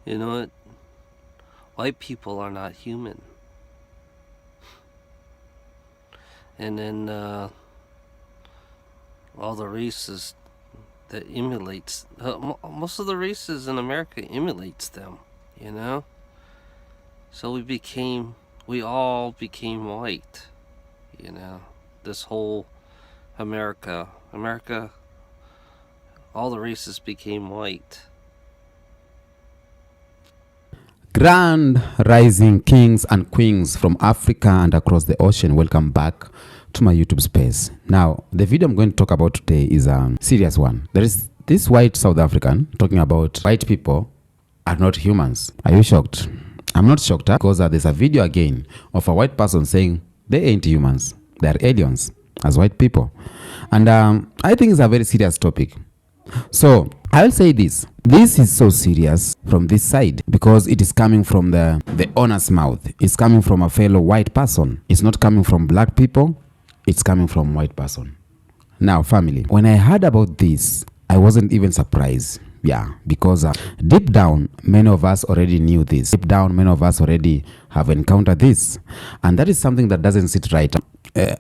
You know what? White people are not human. And then all the races that emulates, most of the races in America emulates them, you know? So we all became white, you know? This whole America, all the races became white. Grand rising kings and queens from Africa and across the ocean, welcome back to my YouTube space. Now, the video I'm going to talk about today is a serious one. There is this white South African talking about white people are not humans. Are you shocked? I'm not shocked because there's a video again of a white person saying they ain't humans. They are aliens as white people. And I think it's a very serious topic. So I'll say this is so serious from this side because it is coming from the owner's mouth. It's coming from a fellow white person. It's not coming from black people. It's coming from white person. Now, family, when I heard about this, I wasn't even surprised. Yeah, because deep down, many of us already knew this. Deep down, many of us already have encountered this. And that is something that doesn't sit right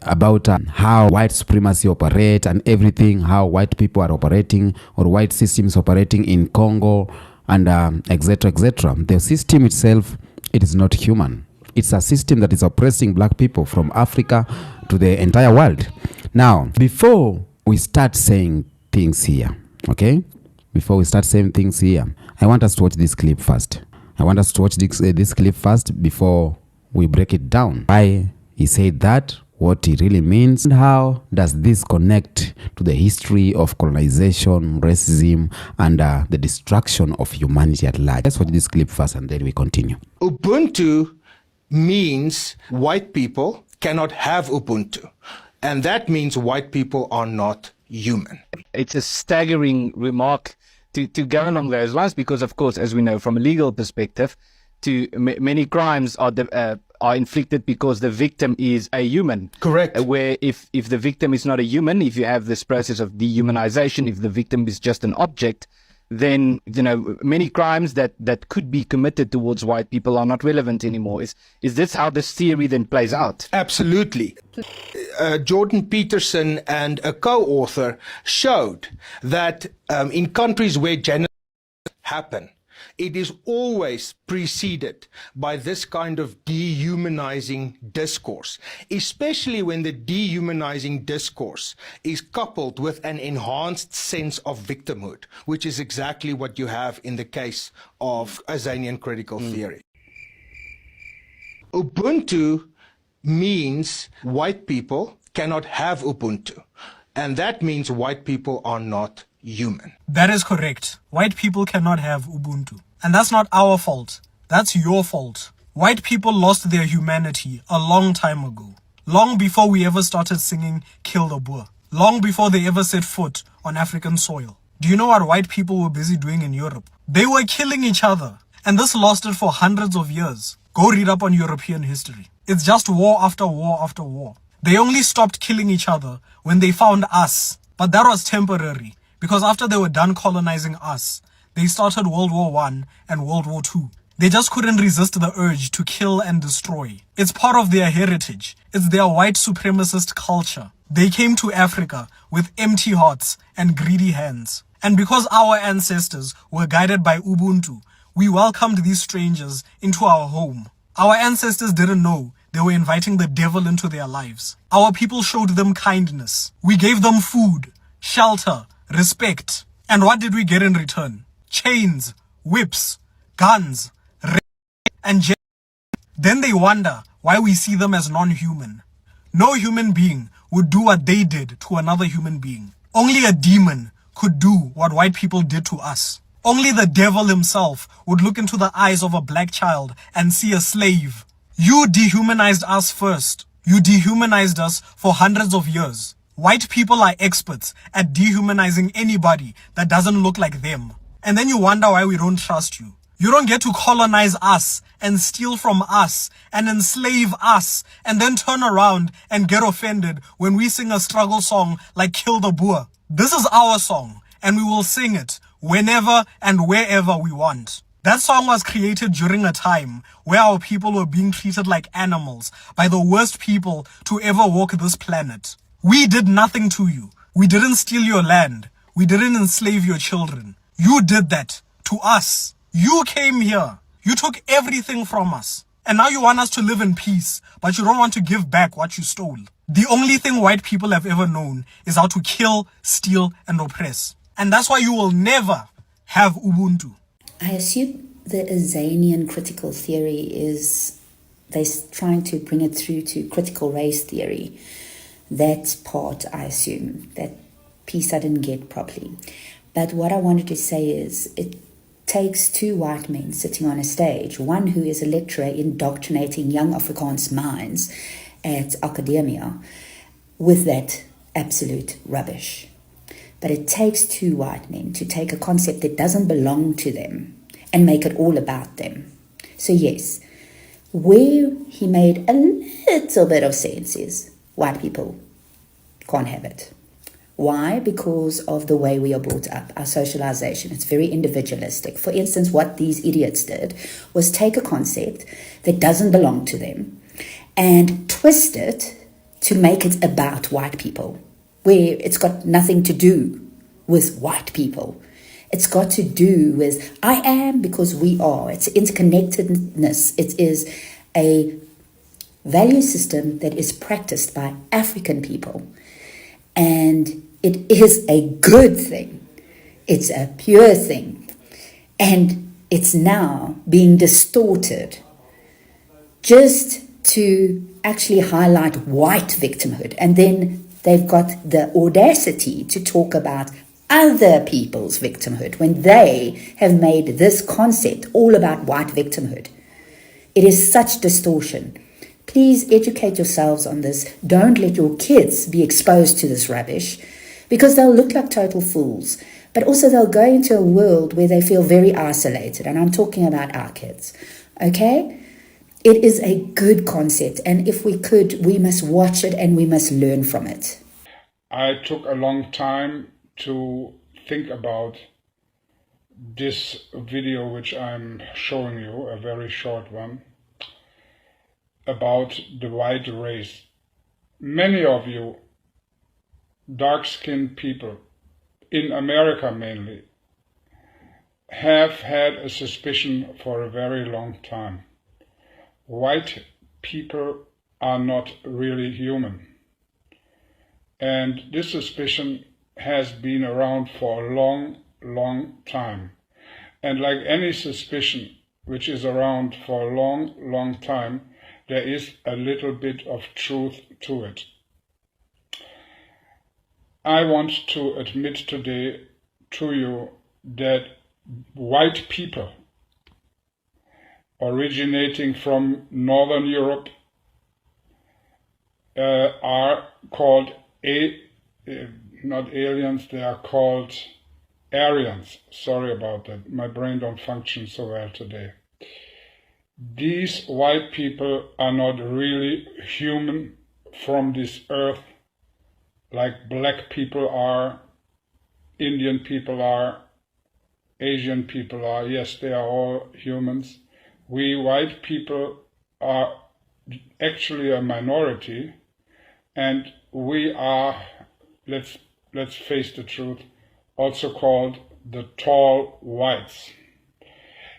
about how white supremacy operate and everything, how white people are operating or white systems operating in Congo and etc. etc. The system itself, it is not human. It's a system that is oppressing black people from Africa to the entire world. Now, before we start saying things here, okay? Before we start saying things here, I want us to watch this clip first. I want us to watch this clip first before we break it down. Why he said that, what it really means, and how does this connect to the history of colonization, racism, and the destruction of humanity at large. Let's watch this clip first and then we continue. Ubuntu means white people cannot have Ubuntu. And that means white people are not human. It's a staggering remark to go along those lines because, of course, as we know from a legal perspective, many crimes are inflicted because the victim is a human. Correct. Where if the victim is not a human, if you have this process of dehumanization, if the victim is just an object, then, you know, many crimes that could be committed towards white people are not relevant anymore. Is this how this theory then plays out? Absolutely. Jordan Peterson and a co-author showed that in countries where genocide happen, it is always preceded by this kind of dehumanizing discourse, especially when the dehumanizing discourse is coupled with an enhanced sense of victimhood, which is exactly what you have in the case of Azanian critical theory. Ubuntu means white people cannot have Ubuntu, and that means white people are not human. That is correct. White people cannot have Ubuntu. And that's not our fault. That's your fault. White people lost their humanity a long time ago. Long before we ever started singing Kill the Boer. Long before they ever set foot on African soil. Do you know what white people were busy doing in Europe? They were killing each other. And this lasted for hundreds of years. Go read up on European history. It's just war after war after war. They only stopped killing each other when they found us. But that was temporary. Because after they were done colonizing us, they started World War I and World War II. They just couldn't resist the urge to kill and destroy. It's part of their heritage. It's their white supremacist culture. They came to Africa with empty hearts and greedy hands. And because our ancestors were guided by Ubuntu, we welcomed these strangers into our home. Our ancestors didn't know they were inviting the devil into their lives. Our people showed them kindness. We gave them food, shelter, respect. And what did we get in return? Chains, whips, guns, rape, and jail. Then they wonder why we see them as non-human. No human being would do what they did to another human being. Only a demon could do what white people did to us. Only the devil himself would look into the eyes of a black child and see a slave. You dehumanized us first. You dehumanized us for hundreds of years. White people are experts at dehumanizing anybody that doesn't look like them. And then you wonder why we don't trust you. You don't get to colonize us and steal from us and enslave us and then turn around and get offended when we sing a struggle song like Kill the Boer. This is our song and we will sing it whenever and wherever we want. That song was created during a time where our people were being treated like animals by the worst people to ever walk this planet. We did nothing to you. We didn't steal your land. We didn't enslave your children. You did that to us. You came here. You took everything from us. And now you want us to live in peace, but you don't want to give back what you stole. The only thing white people have ever known is how to kill, steal, and oppress. And that's why you will never have Ubuntu. I assume the Azanian critical theory is they're trying to bring it through to critical race theory. That part, I assume, that piece I didn't get properly. But what I wanted to say is it takes two white men sitting on a stage, one who is a lecturer indoctrinating young Afrikaans minds at academia with that absolute rubbish. But it takes two white men to take a concept that doesn't belong to them and make it all about them. So yes, where he made a little bit of sense is white people can't have it. Why? Because of the way we are brought up, our socialization. It's very individualistic. For instance, what these idiots did was take a concept that doesn't belong to them and twist it to make it about white people, where it's got nothing to do with white people. It's got to do with I am because we are. It's interconnectedness. It is a value system that is practiced by African people. And it is a good thing. It's a pure thing. And it's now being distorted just to actually highlight white victimhood. And then they've got the audacity to talk about other people's victimhood when they have made this concept all about white victimhood. It is such distortion. Please educate yourselves on this. Don't let your kids be exposed to this rubbish because they'll look like total fools. But also they'll go into a world where they feel very isolated. And I'm talking about our kids. Okay? It is a good concept. And if we could, we must watch it and we must learn from it. I took a long time to think about this video which I'm showing you, a very short one, about the white race. Many of you dark-skinned people, in America mainly, have had a suspicion for a very long time. White people are not really human. And this suspicion has been around for a long, long time. And like any suspicion which is around for a long, long time, there is a little bit of truth to it. I want to admit today to you that white people originating from Northern Europe are called not aliens, they are called Aryans. Sorry about that, my brain don't function so well today. These white people are not really human from this earth like black people are, Indian people are, Asian people are. Yes, they are all humans. We white people are actually a minority, and we are, let's face the truth, also called the tall whites.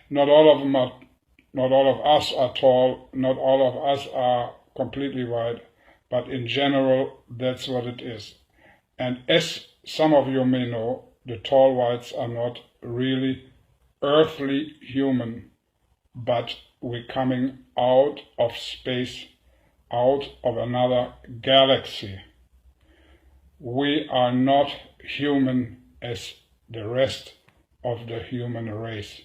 Not all of us are tall, not all of us are completely white, but in general, that's what it is. And as some of you may know, the tall whites are not really earthly human, but we're coming out of space, out of another galaxy. We are not human as the rest of the human race.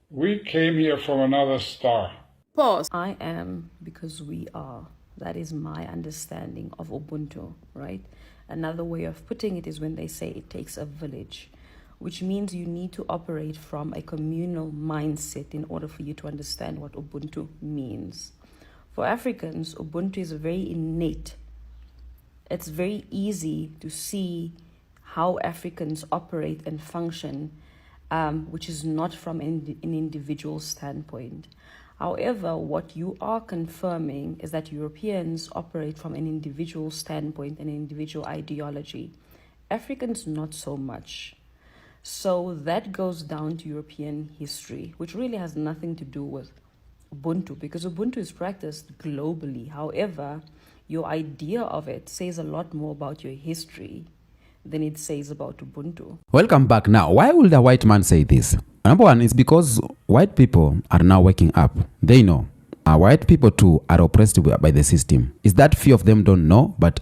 We came here from another star. Pause. I am because we are. That is my understanding of Ubuntu, right? Another way of putting it is when they say it takes a village, which means you need to operate from a communal mindset in order for you to understand what Ubuntu means. For Africans, Ubuntu is very innate. It's very easy to see how Africans operate and function which is not from an individual standpoint. However, what you are confirming is that Europeans operate from an individual standpoint, an individual ideology. Africans, not so much. So that goes down to European history, which really has nothing to do with Ubuntu, because Ubuntu is practiced globally. However, your idea of it says a lot more about your history than it says about Ubuntu. Welcome back. Now, why would a white man say this? Number one is because white people are now waking up. They know. White people too are oppressed by the system. Is that few of them don't know, but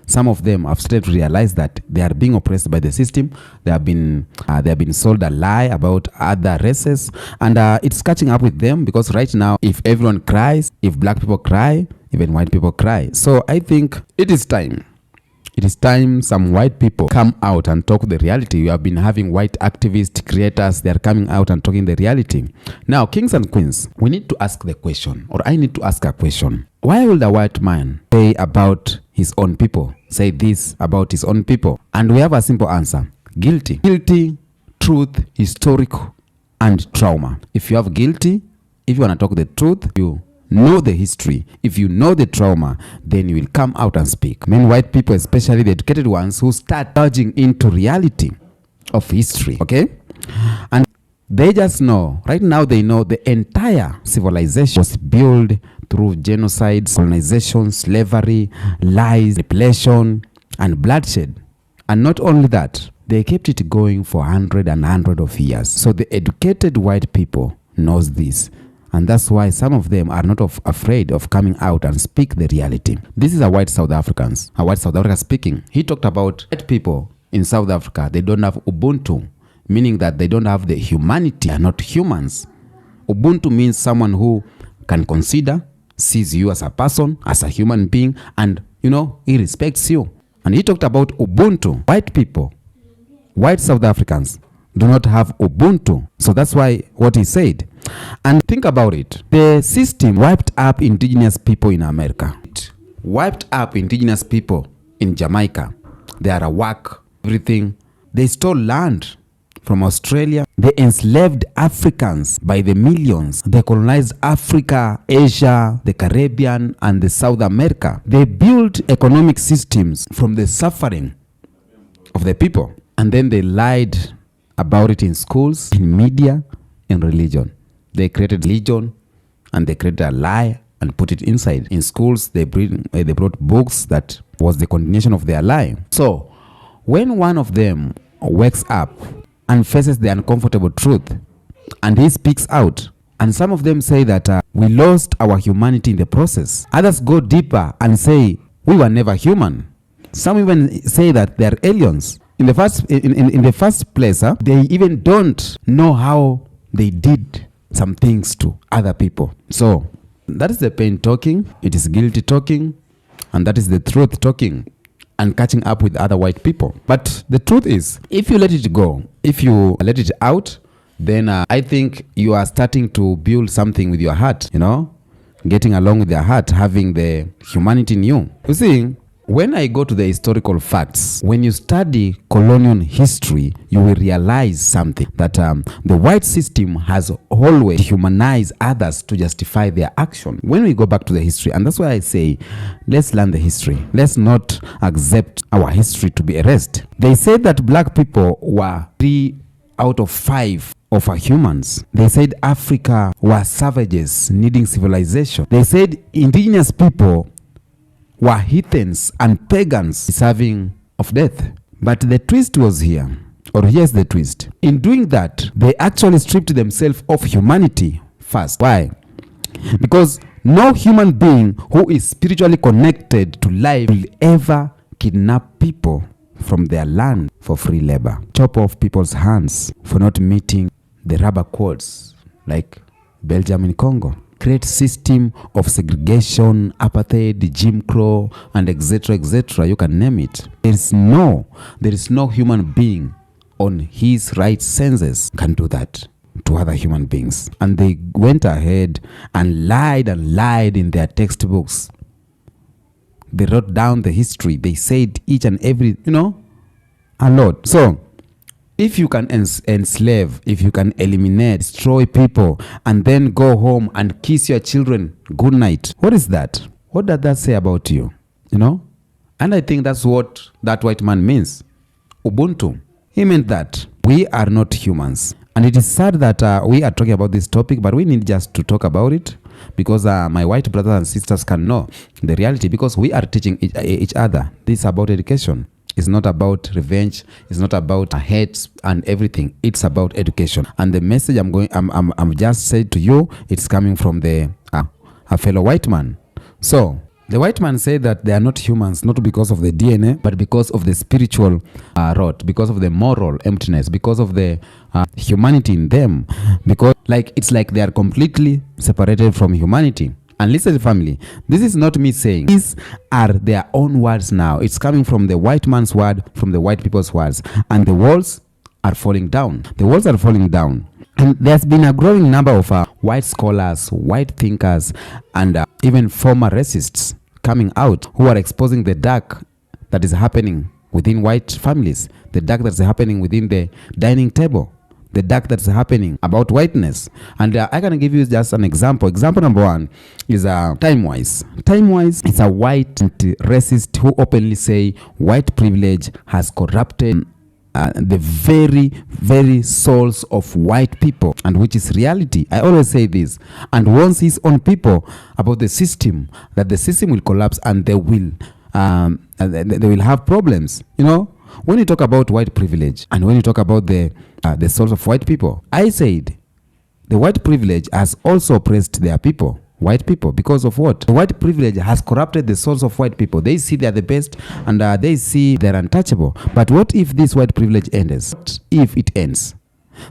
some of them have started to realize that they are being oppressed by the system. They have been sold a lie about other races, and it's catching up with them, because right now, if everyone cries, if black people cry, even white people cry. So I think it is time. It is time some white people come out and talk the reality. We have been having white activist creators. They are coming out and talking the reality. Now, kings and queens, we need to ask the question, or I need to ask a question. Why will the white man say about his own people, say this about his own people? And we have a simple answer. Guilty. Guilty, truth, historical, and trauma. If you have guilty, if you want to talk the truth, you know the history. If you know the trauma, then you will come out and speak. Many white people, especially the educated ones, who start dodging into reality of history, okay? And they just know, right now they know the entire civilization was built through genocide, colonization, slavery, lies, manipulation, and bloodshed. And not only that, they kept it going for hundreds of years. So the educated white people knows this. And that's why some of them are not afraid of coming out and speak the reality. This is a white South African speaking. He talked about white people in South Africa. They don't have Ubuntu, meaning that they don't have the humanity. They are not humans. Ubuntu means someone who can consider, sees you as a person, as a human being, and, he respects you. And he talked about Ubuntu. White people, white South Africans, do not have Ubuntu. So that's why what he said. And think about it. The system wiped up indigenous people in America. It wiped up indigenous people in Jamaica. They are a work, everything. They stole land from Australia. They enslaved Africans by the millions. They colonized Africa, Asia, the Caribbean, and the South America. They built economic systems from the suffering of the people. And then they lied about it in schools, in media, in religion. They created religion and they created a lie and put it inside. In schools, they brought books that was the continuation of their lie. So when one of them wakes up and faces the uncomfortable truth and he speaks out, and some of them say that we lost our humanity in the process. Others go deeper and say we were never human. Some even say that they are aliens. In the first place, they even don't know how they did some things to other people. So that is the pain talking, it is guilty talking, and that is the truth talking and catching up with other white people. But the truth is, if you let it go, if you let it out, then I think you are starting to build something with your heart, getting along with your heart, having the humanity in you. You see, when I go to the historical facts, when you study colonial history, you will realize something, that the white system has always humanized others to justify their action. When we go back to the history, and that's why I say, let's learn the history. Let's not accept our history to be erased. They said that black people were 3 out of 5 of our humans. They said Africa were savages needing civilization. They said indigenous people were heathens and pagans deserving of death. But the twist was here, or here's the twist. In doing that, they actually stripped themselves of humanity first. Why? Because no human being who is spiritually connected to life will ever kidnap people from their land for free labor, chop off people's hands for not meeting the rubber codes like Belgium in Congo, create system of segregation, apartheid, Jim Crow, and etc., you can name it. There is no human being on his right senses can do that to other human beings. And they went ahead and lied in their textbooks. They wrote down the history. They said each and every, a lot. So If you can enslave, if you can eliminate, destroy people, and then go home and kiss your children good night, what is that? What does that say about you? You know? And I think that's what that white man means. Ubuntu. He meant that we are not humans. And it is sad that we are talking about this topic, but we need just to talk about it because my white brothers and sisters can know the reality, because we are teaching each other. This is about education. It's not about revenge. It's not about hate and everything. It's about education. And the message I'm just saying to you, it's coming from a fellow white man. So the white man said that they are not humans, not because of the DNA, but because of the spiritual rot, because of the moral emptiness, because of the humanity in them, because it's like they are completely separated from humanity. And listen, family, this is not me saying. These are their own words now. It's coming from the white man's word, from the white people's words. And the walls are falling down. The walls are falling down. And there's been a growing number of white scholars, white thinkers, and even former racists coming out who are exposing the dark that is happening within white families, the dark that's happening within the dining table, the dark that's happening about whiteness. And I can give you just an example. Example number one is Timewise. Timewise is a white racist who openly say white privilege has corrupted the very, very souls of white people, and which is reality. I always say this, and warns his own people about the system, that the system will collapse and they will have problems. You know, when you talk about white privilege and when you talk about the souls of white people, I said the white privilege has also oppressed their people, white people, because of what? The white privilege has corrupted the souls of white people. They see they are the best, and they see they're untouchable. But what if this white privilege ends? What if it ends?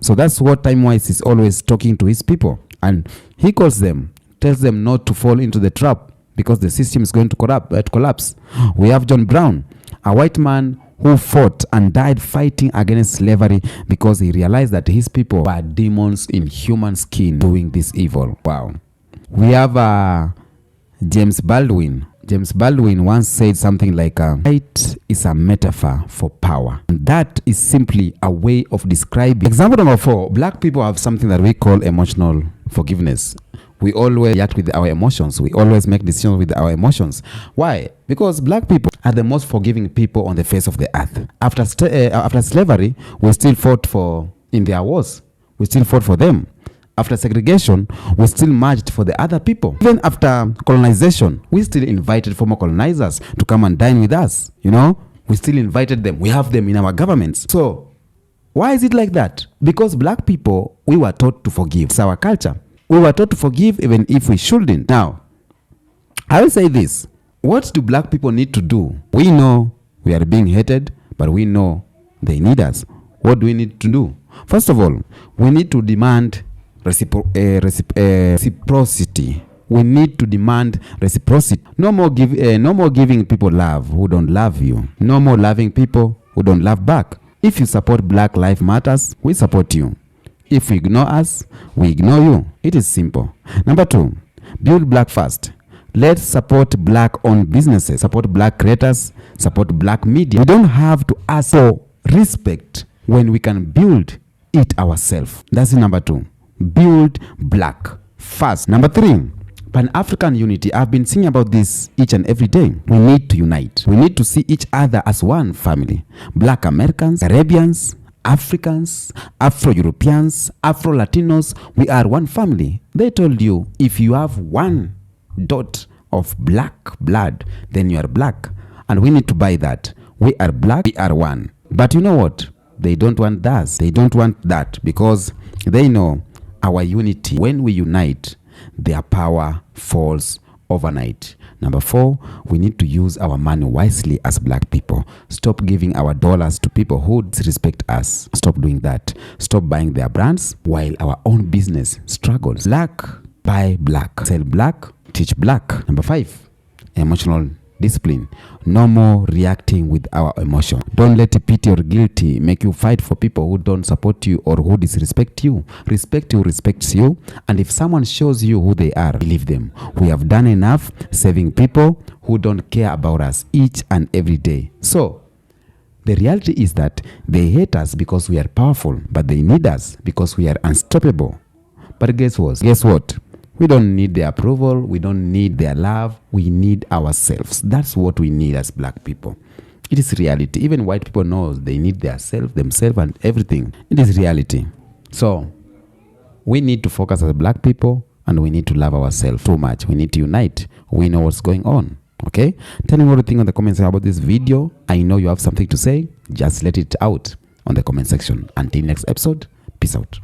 So that's what Timewise is always talking to his people, and he calls them, tells them not to fall into the trap, because the system is going to collapse. We have John Brown, a white man who fought and died fighting against slavery because he realized that his people were demons in human skin doing this evil. Wow. We have James Baldwin. James Baldwin once said something like, white is a metaphor for power. And that is simply a way of describing. Example number 4, black people have something that we call emotional forgiveness. We always react with our emotions. We always make decisions with our emotions. Why? Because black people are the most forgiving people on the face of the earth. After slavery, we still fought in their wars. We still fought for them. After segregation, we still marched for the other people. Even after colonization, we still invited former colonizers to come and dine with us. You know, we still invited them. We have them in our governments. So why is it like that? Because black people, we were taught to forgive. It's our culture. We were taught to forgive even if we shouldn't. Now, I will say this. What do black people need to do? We know we are being hated, but we know they need us. What do we need to do? First of all, we need to demand reciprocity. We need to demand reciprocity. No more giving people love who don't love you. No more loving people who don't love back. If you support Black Lives Matters, we support you. If you ignore us, we ignore you. It is simple. Number 2, build black first. Let's support black-owned businesses, support black creators, support black media. We don't have to ask for respect when we can build it ourselves. That's number 2. Build black first. Number 3, Pan-African unity. I've been singing about this each and every day. We need to unite. We need to see each other as one family. Black Americans, Caribbeans, Africans, Afro-Europeans, Afro-Latinos, we are one family. They told you if you have one dot of black blood, then you are black. And we need to buy that. We are black, we are one. But you know what? They don't want that. They don't want that because they know our unity. When we unite, their power falls overnight. Number 4, we need to use our money wisely as black people. Stop giving our dollars to people who disrespect us. Stop doing that. Stop buying their brands while our own business struggles. Black, buy black. Sell black, teach black. Number 5, emotional discipline. No more reacting with our emotion. Don't let pity or guilty make you fight for people who don't support you or who disrespect you. Respect who respects you, and if someone shows you who they are, believe them. We have done enough saving people who don't care about us each and every day. So The reality is that they hate us because we are powerful, but they need us because we are unstoppable. But guess what? We don't need their approval. We don't need their love. We need ourselves. That's what we need as black people. It is reality. Even white people know they need themselves and everything. It is reality. So we need to focus as black people, and we need to love ourselves too much. We need to unite. We know what's going on. Okay? Tell me what you think on the comments about this video. I know you have something to say. Just let it out on the comment section. Until next episode, peace out.